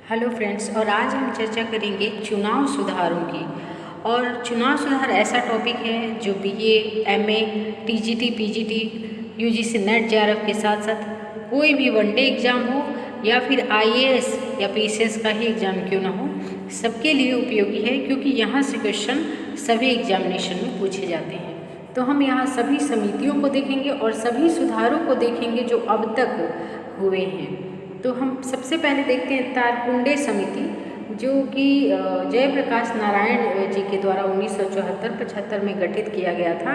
Hello friends, और आज हम चर्चा करेंगे चुनाव सुधारों की। और चुनाव सुधार ऐसा टॉपिक है जो BA, MA, TGT, PGT, UGC net JRF के साथ साथ कोई भी वनडे एग्ज़ाम हो या फिर आईएएस या पीसीएस का ही एग्ज़ाम क्यों ना हो, सबके लिए उपयोगी है, क्योंकि यहाँ से क्वेश्चन सभी एग्जामिनेशन में पूछे जाते हैं। तो हम यहाँ सभी समितियों को देखेंगे और सभी सुधारों को देखेंगे जो अब तक हुए हैं। तो हम सबसे पहले देखते हैं तारकुंडे समिति, जो कि जयप्रकाश नारायण जी के द्वारा 1974-75 में गठित किया गया था।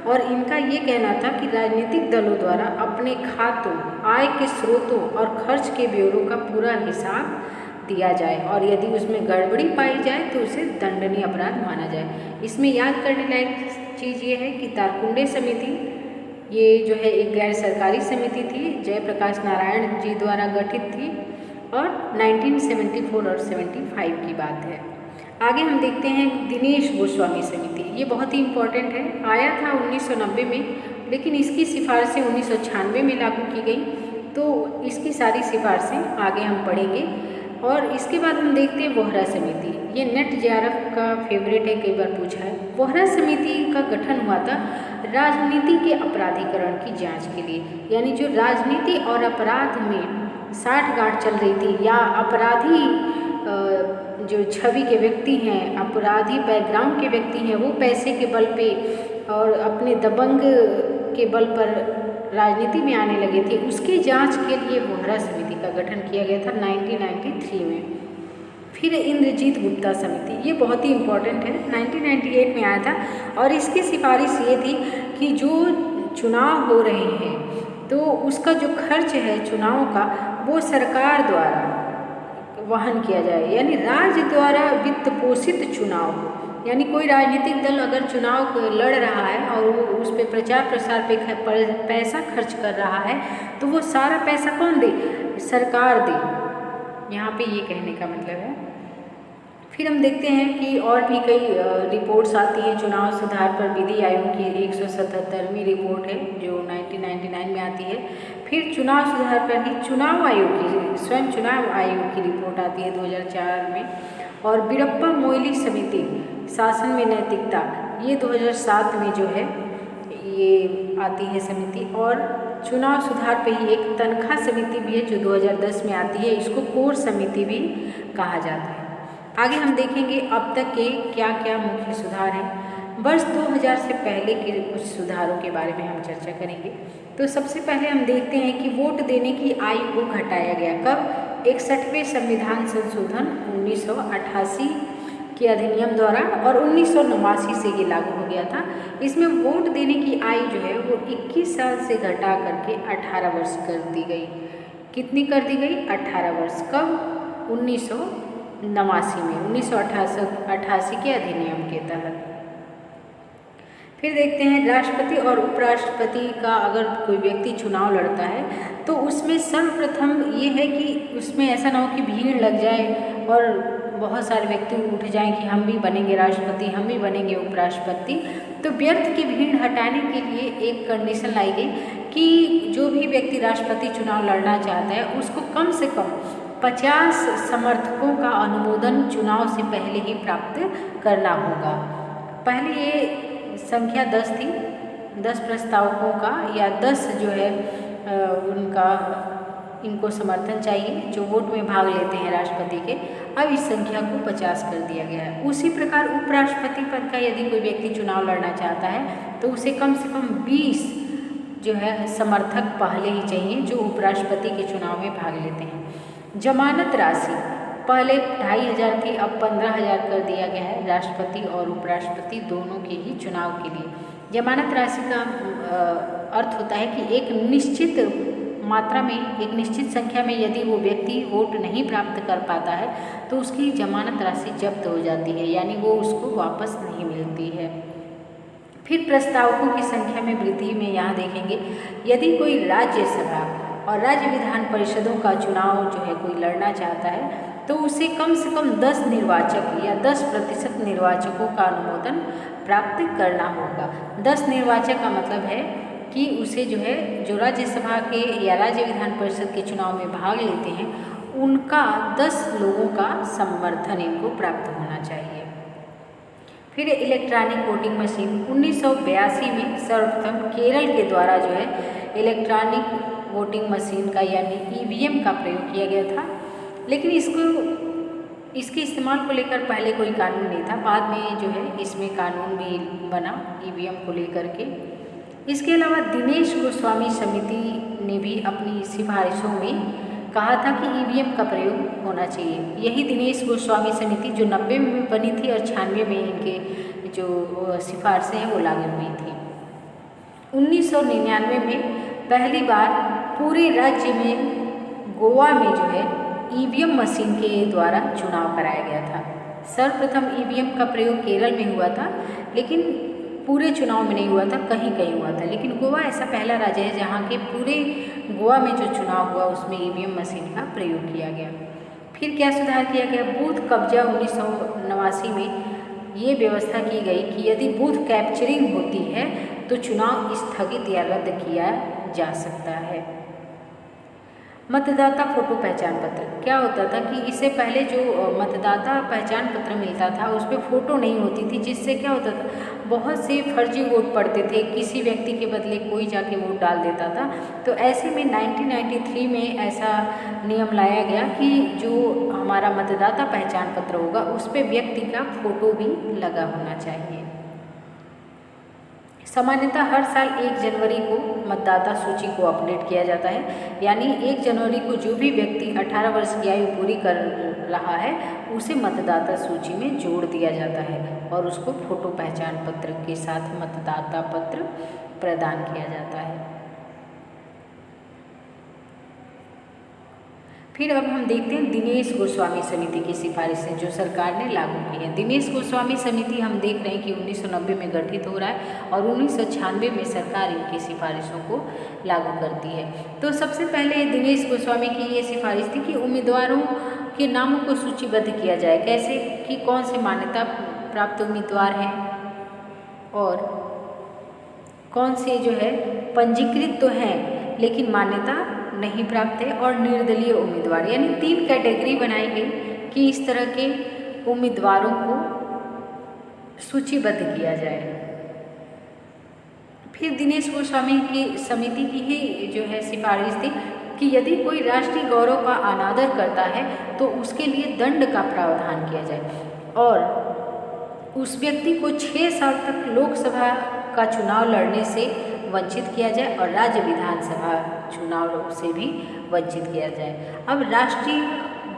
और इनका ये कहना था कि राजनीतिक दलों द्वारा अपने खातों, आय के स्रोतों और खर्च के ब्यौरों का पूरा हिसाब दिया जाए, और यदि उसमें गड़बड़ी पाई जाए तो उसे दंडनीय अपराध माना जाए। इसमें याद करने लायक चीज़ ये है कि तारकुंडे समिति ये जो है एक गैर सरकारी समिति थी, जयप्रकाश नारायण जी द्वारा गठित थी, और 1974 और 75 की बात है। आगे हम देखते हैं दिनेश गोस्वामी समिति। ये बहुत ही इम्पोर्टेंट है, आया था 1990 में, लेकिन इसकी सिफारिशें 1996 में लागू की गई। तो इसकी सारी सिफारिशें आगे हम पढ़ेंगे। और इसके बाद हम देखते हैं वोहरा समिति। ये नेट जेआरएफ का फेवरेट है, कई बार पूछा है। वोहरा समिति का गठन हुआ था राजनीति के अपराधीकरण की जांच के लिए, यानी जो राजनीति और अपराध में साठगांठ चल रही थी, या अपराधी जो छवि के व्यक्ति हैं, अपराधी बैकग्राउंड के व्यक्ति हैं, वो पैसे के बल पे और अपने दबंग के बल पर राजनीति में आने लगे थे, उसकी जांच के लिए वोहरा समिति का गठन किया गया था 1993 में। फिर इंद्रजीत गुप्ता समिति, ये बहुत ही इम्पोर्टेंट है, 1998 में आया था। और इसकी सिफारिश ये थी कि जो चुनाव हो रहे हैं तो उसका जो खर्च है चुनाव का, वो सरकार द्वारा वहन किया जाए, यानी राज्य द्वारा वित्त पोषित चुनाव हो। यानी कोई राजनीतिक दल अगर चुनाव लड़ रहा है और वो उस पर प्रचार प्रसार पे पैसा खर्च कर रहा है, तो वो सारा पैसा कौन दे? सरकार दे। यहाँ पे ये कहने का मतलब है। फिर हम देखते हैं कि और भी कई रिपोर्ट्स आती हैं चुनाव सुधार पर। विधि आयोग की 177वीं रिपोर्ट है जो 1999 में आती है। फिर चुनाव सुधार पर ही चुनाव आयोग की, स्वयं चुनाव आयोग की रिपोर्ट आती है 2004 में। और बीरप्पा मोइली समिति, शासन में नैतिकता, ये 2007 में जो है ये आती है समिति। और चुनाव सुधार पे ही एक तनख्वाह समिति भी है जो 2010 में आती है, इसको कोर समिति भी कहा जाता है। आगे हम देखेंगे अब तक के क्या क्या मुख्य सुधार हैं। वर्ष 2000 से पहले के कुछ सुधारों के बारे में हम चर्चा करेंगे। तो सबसे पहले हम देखते हैं कि वोट देने की आयु को घटाया गया। कब? 61वें संविधान संशोधन 1988 के अधिनियम द्वारा, और 1989 से ये लागू हो गया था। इसमें वोट देने की आयु जो है वो 21 साल से घटा करके 18 वर्ष कर दी गई। कितनी कर दी गई? 18 वर्ष। कब? 1989 में, 1988 के अधिनियम के तहत। फिर देखते हैं राष्ट्रपति और उपराष्ट्रपति का अगर कोई व्यक्ति चुनाव लड़ता है तो उसमें सर्वप्रथम ये है कि उसमें ऐसा ना हो कि भीड़ लग जाए और बहुत सारे व्यक्ति उठ जाएं कि हम भी बनेंगे राष्ट्रपति, हम भी बनेंगे उपराष्ट्रपति। तो व्यर्थ की भीड़ हटाने के लिए एक कंडीशन लाई गई कि जो भी व्यक्ति राष्ट्रपति चुनाव लड़ना चाहता है उसको कम से कम 50 समर्थकों का अनुमोदन चुनाव से पहले ही प्राप्त करना होगा। पहले ये संख्या 10 थी, 10 प्रस्तावकों का या 10 जो है इनको समर्थन चाहिए जो वोट में भाग लेते हैं राष्ट्रपति के। अब इस संख्या को 50 कर दिया गया है। उसी प्रकार उपराष्ट्रपति पद का यदि कोई व्यक्ति चुनाव लड़ना चाहता है तो उसे कम से कम 20 जो है समर्थक पहले ही चाहिए जो उपराष्ट्रपति के चुनाव में भाग लेते हैं। जमानत राशि पहले 2500 थी, अब 15,000 कर दिया गया है राष्ट्रपति और उपराष्ट्रपति दोनों के ही चुनाव के लिए। जमानत राशि का अर्थ होता है कि एक निश्चित मात्रा में, एक निश्चित संख्या में यदि वो व्यक्ति वोट नहीं प्राप्त कर पाता है तो उसकी जमानत राशि जब्त हो जाती है, यानी वो उसको वापस नहीं मिलती है। फिर प्रस्तावकों की संख्या में वृद्धि में यहाँ देखेंगे, यदि कोई राज्यसभा और राज्य विधान परिषदों का चुनाव जो है कोई लड़ना चाहता है तो उसे कम से कम 10 निर्वाचक या 10% निर्वाचकों का अनुमोदन प्राप्त करना होगा। 10 निर्वाचक का मतलब है कि उसे जो है जो राज्यसभा के या राज्य विधान परिषद के चुनाव में भाग लेते हैं उनका 10 लोगों का समर्थन इनको प्राप्त होना चाहिए। फिर इलेक्ट्रॉनिक वोटिंग मशीन 1982 में सर्वप्रथम केरल के द्वारा जो है इलेक्ट्रॉनिक वोटिंग मशीन का यानी ईवीएम का प्रयोग किया गया था, लेकिन इसके इस्तेमाल को लेकर पहले कोई कानून नहीं था। बाद में जो है इसमें कानून भी बना ईवीएम को लेकर के। इसके अलावा दिनेश गोस्वामी समिति ने भी अपनी सिफारिशों में कहा था कि ईवीएम का प्रयोग होना चाहिए। यही दिनेश गोस्वामी समिति जो 90 में बनी थी और 96 में इनके जो सिफारिशें हैं वो लागू हुई थी। 1999 में पहली बार पूरे राज्य में गोवा में जो है ईवीएम मशीन के द्वारा चुनाव कराया गया था। सर्वप्रथम ईवीएम का प्रयोग केरल में हुआ था, लेकिन पूरे चुनाव में नहीं हुआ था, कहीं कहीं हुआ था। लेकिन गोवा ऐसा पहला राज्य है जहाँ के पूरे गोवा में जो चुनाव हुआ उसमें ईवीएम मशीन का प्रयोग किया गया। फिर क्या सुधार किया गया? बूथ कब्जा 1989 में ये व्यवस्था की गई कि यदि बूथ कैप्चरिंग होती है तो चुनाव स्थगित या रद्द किया जा सकता है। मतदाता फोटो पहचान पत्र क्या होता था कि इससे पहले जो मतदाता पहचान पत्र मिलता था उस पर फ़ोटो नहीं होती थी, जिससे क्या होता था बहुत से फर्जी वोट पड़ते थे, किसी व्यक्ति के बदले कोई जाके वोट डाल देता था। तो ऐसे में 1993 में ऐसा नियम लाया गया कि जो हमारा मतदाता पहचान पत्र होगा उस पर व्यक्ति का फ़ोटो भी लगा होना चाहिए। सामान्यतः हर साल 1 जनवरी को मतदाता सूची को अपडेट किया जाता है, यानी 1 जनवरी को जो भी व्यक्ति 18 वर्ष की आयु पूरी कर रहा है उसे मतदाता सूची में जोड़ दिया जाता है और उसको फोटो पहचान पत्र के साथ मतदाता पत्र प्रदान किया जाता है। फिर अब हम देखते हैं दिनेश गोस्वामी समिति की सिफारिशें जो सरकार ने लागू की है। दिनेश गोस्वामी समिति हम देख रहे हैं कि 1990 में गठित हो रहा है और 1996 में सरकार इनकी सिफारिशों को लागू करती है। तो सबसे पहले दिनेश गोस्वामी की ये सिफारिश थी कि उम्मीदवारों के नामों को सूचीबद्ध किया जाए। कैसे कि कौन से मान्यता प्राप्त उम्मीदवार हैं और कौन से जो है पंजीकृत तो हैं लेकिन मान्यता नहीं प्राप्त है, और निर्दलीय उम्मीदवार, यानी 3 कैटेगरी बनाई गई कि इस तरह के उम्मीदवारों को सूचीबद्ध किया जाए। फिर दिनेश गोस्वामी की समिति की ही जो है सिफारिश थी कि यदि कोई राष्ट्रीय गौरव का अनादर करता है तो उसके लिए दंड का प्रावधान किया जाए और उस व्यक्ति को 6 साल तक लोकसभा का चुनाव लड़ने से वंचित किया जाए और राज्य विधानसभा चुनाव से भी वंचित किया जाए। अब राष्ट्रीय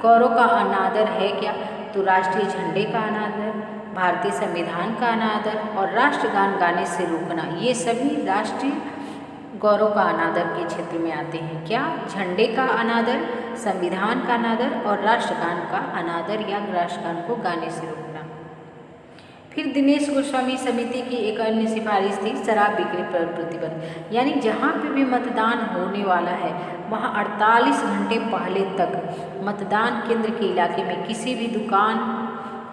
गौरव का अनादर है क्या? तो राष्ट्रीय झंडे का अनादर, भारतीय संविधान का अनादर और राष्ट्रगान गाने से रोकना, ये सभी राष्ट्रीय गौरव का अनादर के क्षेत्र में आते हैं। क्या? झंडे का अनादर, संविधान का अनादर और राष्ट्रगान का अनादर या राष्ट्रगान को गाने से रोकना। फिर दिनेश गोस्वामी समिति की एक अन्य सिफारिश थी शराब बिक्री पर प्रतिबंध, यानी जहाँ पे भी मतदान होने वाला है वहाँ 48 घंटे पहले तक मतदान केंद्र के इलाके में किसी भी दुकान,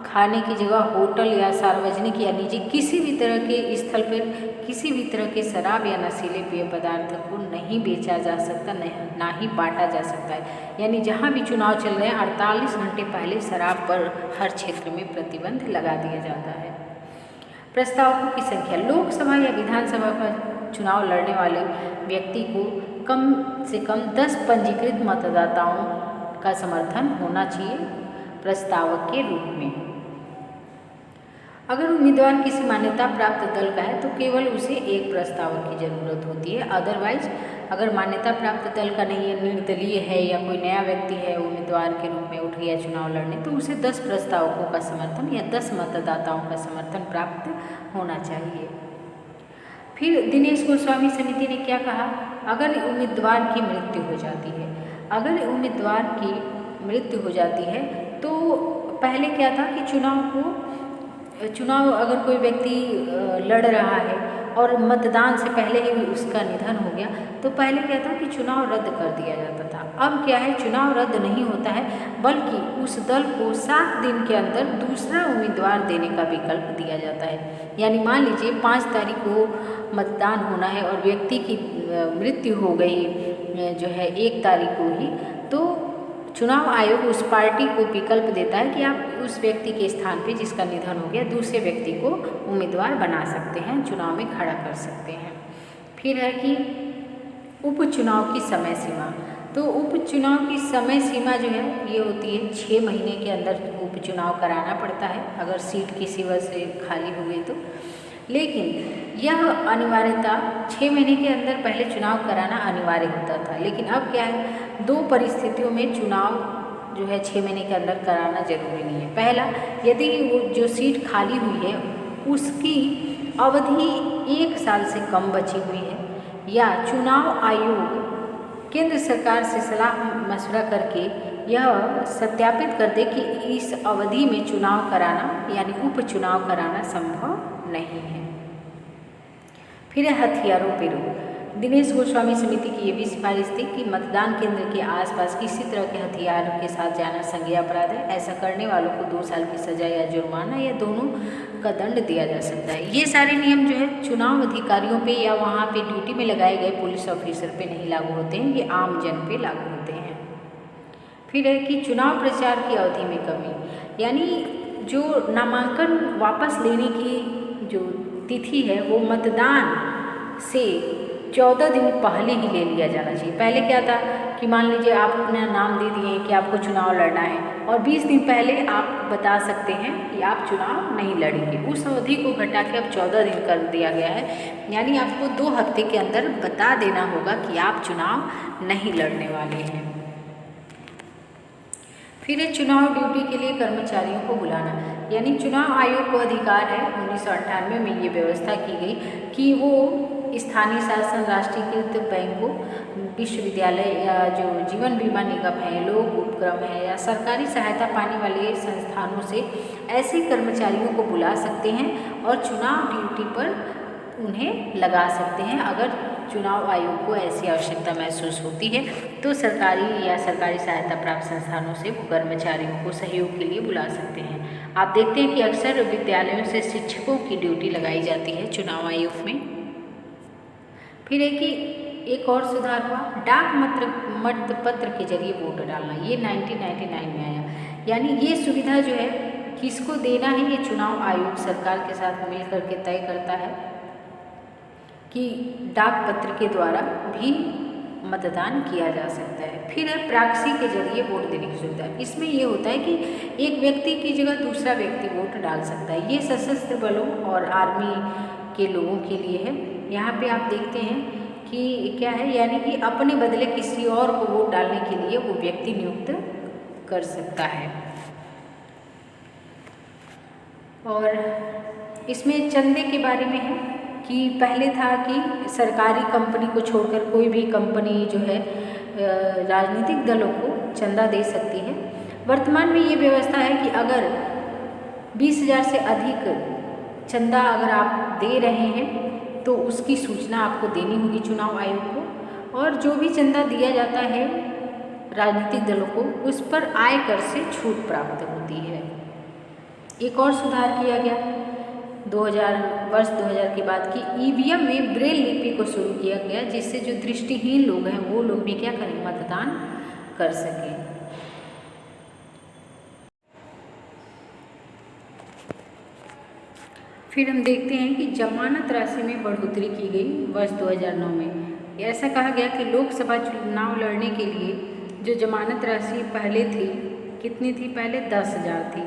खाने की जगह, होटल या सार्वजनिक या निजी किसी भी तरह के स्थल पर किसी भी तरह के शराब या नशीले पेय पदार्थ को नहीं बेचा जा सकता, ना ही बांटा जा सकता है। यानी जहाँ भी चुनाव चल रहे हैं 48 घंटे पहले शराब पर हर क्षेत्र में प्रतिबंध लगा दिया जाता है। प्रस्तावकों की संख्या, लोकसभा या विधानसभा का चुनाव लड़ने वाले व्यक्ति को कम से कम 10 पंजीकृत मतदाताओं का समर्थन होना चाहिए प्रस्तावक के रूप में। अगर उम्मीदवार किसी मान्यता प्राप्त दल का है तो केवल उसे एक प्रस्तावक की ज़रूरत होती है। अदरवाइज अगर मान्यता प्राप्त दल का नहीं है, निर्दलीय है या कोई नया व्यक्ति है उम्मीदवार के रूप में उठ गया चुनाव लड़ने, तो उसे 10 प्रस्तावकों का समर्थन या 10 मतदाताओं का समर्थन प्राप्त होना चाहिए। फिर दिनेश गोस्वामी समिति ने क्या कहा? अगर उम्मीदवार की मृत्यु हो जाती है, अगर उम्मीदवार की मृत्यु हो जाती है तो पहले क्या था कि चुनाव अगर कोई व्यक्ति लड़ रहा है और मतदान से पहले ही उसका निधन हो गया तो पहले क्या था कि चुनाव रद्द कर दिया जाता था। अब क्या है, चुनाव रद्द नहीं होता है बल्कि उस दल को 7 दिन के अंदर दूसरा उम्मीदवार देने का विकल्प दिया जाता है। यानी मान लीजिए 5 तारीख को मतदान होना है और व्यक्ति की मृत्यु हो गई जो है 1 तारीख को ही, तो चुनाव आयोग उस पार्टी को विकल्प देता है कि आप उस व्यक्ति के स्थान पे जिसका निधन हो गया दूसरे व्यक्ति को उम्मीदवार बना सकते हैं, चुनाव में खड़ा कर सकते हैं। फिर है कि उपचुनाव की समय सीमा। तो उपचुनाव की समय सीमा जो है ये होती है 6 महीने के अंदर उपचुनाव कराना पड़ता है अगर सीट किसी वजह से खाली हो गई तो। लेकिन यह अनिवार्यता 6 महीने के अंदर पहले चुनाव कराना अनिवार्य होता था, लेकिन अब क्या है, 2 परिस्थितियों में चुनाव जो है 6 महीने के अंदर कराना जरूरी नहीं है। पहला, यदि वो जो सीट खाली हुई है उसकी अवधि 1 साल से कम बची हुई है, या चुनाव आयोग केंद्र सरकार से सलाह मशवरा करके यह सत्यापित कर दे कि इस अवधि में चुनाव कराना यानी उपचुनाव कराना संभव नहीं है। फिर है हथियारों पे रोक। दिनेश गोस्वामी समिति की ये भी सिफारिश थी कि मतदान केंद्र के आसपास किसी तरह के हथियार के साथ जाना संज्ञेय अपराध है। ऐसा करने वालों को 2 साल की सजा या जुर्माना या दोनों का दंड दिया जा सकता है। ये सारे नियम जो है चुनाव अधिकारियों पे या वहाँ पे ड्यूटी में लगाए गए पुलिस ऑफिसर पे नहीं लागू होते हैं, ये आम जन पे लागू होते हैं। फिर है कि चुनाव प्रचार की अवधि में कमी, यानी जो नामांकन वापस लेने की जो तिथि है वो मतदान से 14 दिन पहले ही ले लिया जाना चाहिए। पहले क्या था कि मान लीजिए आप अपना नाम दे दिए कि आपको चुनाव लड़ना है और 20 दिन पहले आप बता सकते हैं कि आप चुनाव नहीं लड़ेंगे। उस अवधि को घटा के अब 14 दिन कर दिया गया है, यानी आपको 2 हफ्ते के अंदर बता देना होगा कि आप चुनाव नहीं लड़ने वाले हैं। फिर है चुनाव ड्यूटी के लिए कर्मचारियों को बुलाना, यानी चुनाव आयोग को अधिकार है 1998 में ये व्यवस्था की गई कि वो स्थानीय शासन, राष्ट्रीयकृत बैंकों, विश्वविद्यालय या जो जीवन बीमा निगम है, लोक उपक्रम है या सरकारी सहायता पाने वाले संस्थानों से ऐसे कर्मचारियों को बुला सकते हैं और चुनाव ड्यूटी पर उन्हें लगा सकते हैं। अगर चुनाव आयोग को ऐसी आवश्यकता महसूस होती है तो सरकारी या सरकारी सहायता प्राप्त संस्थानों से वो कर्मचारियों को सहयोग के लिए बुला सकते हैं। आप देखते हैं कि अक्सर विद्यालयों से शिक्षकों की ड्यूटी लगाई जाती है चुनाव आयोग में। फिर है कि एक और सुधार हुआ, डाक मतपत्र के जरिए वोट डालना, ये 1999 में आया। यानी ये सुविधा जो है किसको देना है, ये चुनाव आयोग सरकार के साथ मिलकर के तय करता है कि डाक पत्र के द्वारा भी मतदान किया जा सकता है। फिर है प्रॉक्सी के जरिए वोट देने की सुविधा। इसमें ये होता है कि एक व्यक्ति की जगह दूसरा व्यक्ति वोट डाल सकता है। ये सशस्त्र बलों और आर्मी के लोगों के लिए है। यहाँ पे आप देखते हैं कि क्या है, यानी कि अपने बदले किसी और को वोट डालने के लिए वो व्यक्ति नियुक्त कर सकता है। और इसमें चंदे के बारे में है कि पहले था कि सरकारी कंपनी को छोड़कर कोई भी कंपनी जो है राजनीतिक दलों को चंदा दे सकती है। वर्तमान में ये व्यवस्था है कि अगर 20,000 से अधिक चंदा अगर आप दे रहे हैं तो उसकी सूचना आपको देनी होगी चुनाव आयोग को, और जो भी चंदा दिया जाता है राजनीतिक दलों को उस पर आयकर से छूट प्राप्त होती है। एक और सुधार किया गया वर्ष 2000 के बाद कि ईवीएम में ब्रेल लिपि को शुरू किया गया, जिससे जो दृष्टिहीन लोग हैं वो लोग भी क्या करें, मतदान कर सकें। फिर हम देखते हैं कि जमानत राशि में बढ़ोतरी की गई वर्ष 2009 में। ऐसा कहा गया कि लोकसभा चुनाव लड़ने के लिए जो जमानत राशि पहले थी, कितनी थी पहले, 10,000 थी,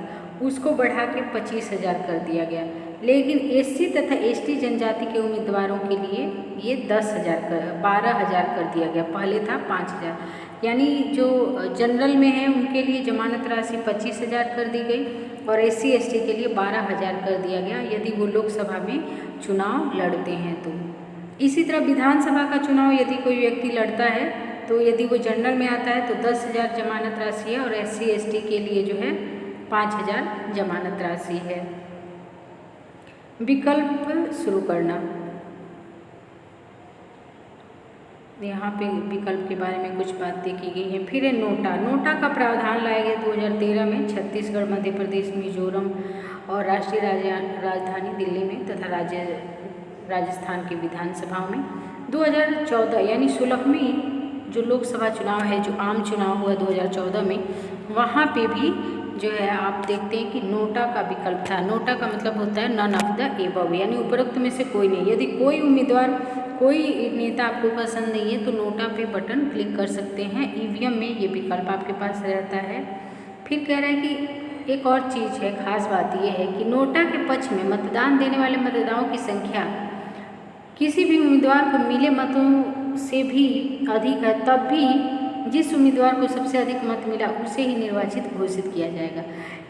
उसको बढ़ा के 25,000 कर दिया गया। लेकिन एससी तथा एसटी जनजाति के उम्मीदवारों के लिए ये 12,000 कर दिया गया। पहले था 5,000। यानी जो जनरल में है उनके लिए जमानत राशि 25,000 कर दी गई और एससी एसटी के लिए 12,000 कर दिया गया यदि वो लोकसभा में चुनाव लड़ते हैं तो। इसी तरह विधानसभा का चुनाव यदि कोई व्यक्ति लड़ता है तो यदि वो जनरल में आता है तो 10,000 जमानत राशि है और एससी एसटी के लिए जो है 5,000 जमानत राशि है। विकल्प शुरू करना, यहाँ पे विकल्प के बारे में कुछ बातें की गई हैं। फिर है नोटा का प्रावधान लाया गया 2013 में छत्तीसगढ़, मध्य प्रदेश, मिजोरम और राष्ट्रीय राजधानी दिल्ली में तथा राजस्थान की विधानसभाओं में। 2014 यानी 16वीं जो लोकसभा चुनाव है, जो आम चुनाव हुआ 2014 में, वहाँ पे भी जो है आप देखते हैं कि नोटा का विकल्प था। नोटा का मतलब होता है नन ऑफ द एबव, यानी उपरोक्त में से कोई नहीं। यदि कोई उम्मीदवार, कोई नेता आपको पसंद नहीं है तो नोटा पे बटन क्लिक कर सकते हैं। ईवीएम में ये विकल्प आपके पास रहता है। फिर कह रहा है कि एक और चीज़ है, खास बात यह है कि नोटा के पक्ष में मतदान देने वाले मतदाताओं की संख्या किसी भी उम्मीदवार को मिले मतों से भी अधिक है, तब भी जिस उम्मीदवार को सबसे अधिक मत मिला उसे ही निर्वाचित घोषित किया जाएगा।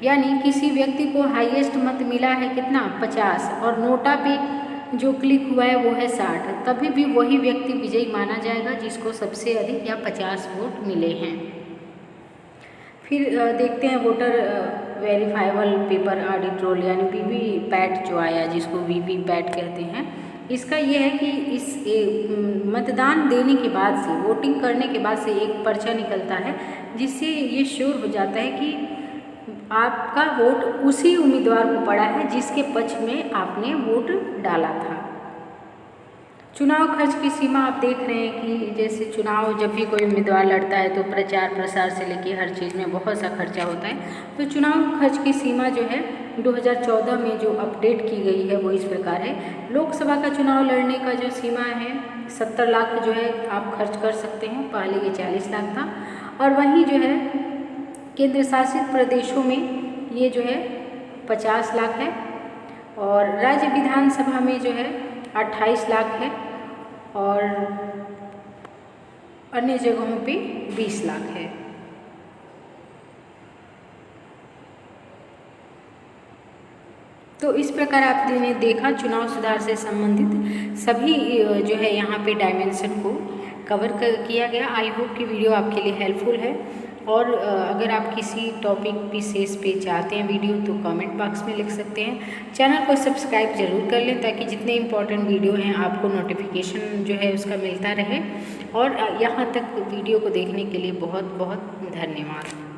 यानी किसी व्यक्ति को हाईएस्ट मत मिला है कितना, 50, और नोटा पे जो क्लिक हुआ है वो है 60, तभी भी वही व्यक्ति विजयी माना जाएगा जिसको सबसे अधिक या 50 वोट मिले हैं। फिर देखते हैं voter verifiable paper audit roll, यानी वीवीपैट जो आया, जिसको वीवीपैट कहते हैं। इसका यह है कि इस मतदान देने के बाद से, वोटिंग करने के बाद से एक पर्चा निकलता है जिससे ये श्योर हो जाता है कि आपका वोट उसी उम्मीदवार को पड़ा है जिसके पक्ष में आपने वोट डाला था। चुनाव खर्च की सीमा आप देख रहे हैं कि जैसे चुनाव जब भी कोई उम्मीदवार लड़ता है तो प्रचार प्रसार से लेकर हर चीज़ में बहुत सा खर्चा होता है। तो चुनाव खर्च की सीमा जो है 2014 में जो अपडेट की गई है वो इस प्रकार है। लोकसभा का चुनाव लड़ने का जो सीमा है 70 लाख जो है आप खर्च कर सकते हैं, पहले ये 40 लाख था। और वहीं जो है केंद्र शासित प्रदेशों में ये जो है 50 लाख है, और राज्य विधानसभा में जो है 28 लाख है, और अन्य जगहों पे 20 लाख है। तो इस प्रकार आपने देखा चुनाव सुधार से संबंधित सभी जो है यहाँ पे डायमेंशन को कवर किया गया। आई होप कि वीडियो आपके लिए हेल्पफुल है, और अगर आप किसी टॉपिक विशेष पे चाहते हैं वीडियो तो कमेंट बॉक्स में लिख सकते हैं। चैनल को सब्सक्राइब जरूर कर लें ताकि जितने इम्पोर्टेंट वीडियो हैं आपको नोटिफिकेशन जो है उसका मिलता रहे। और यहाँ तक वीडियो को देखने के लिए बहुत बहुत धन्यवाद।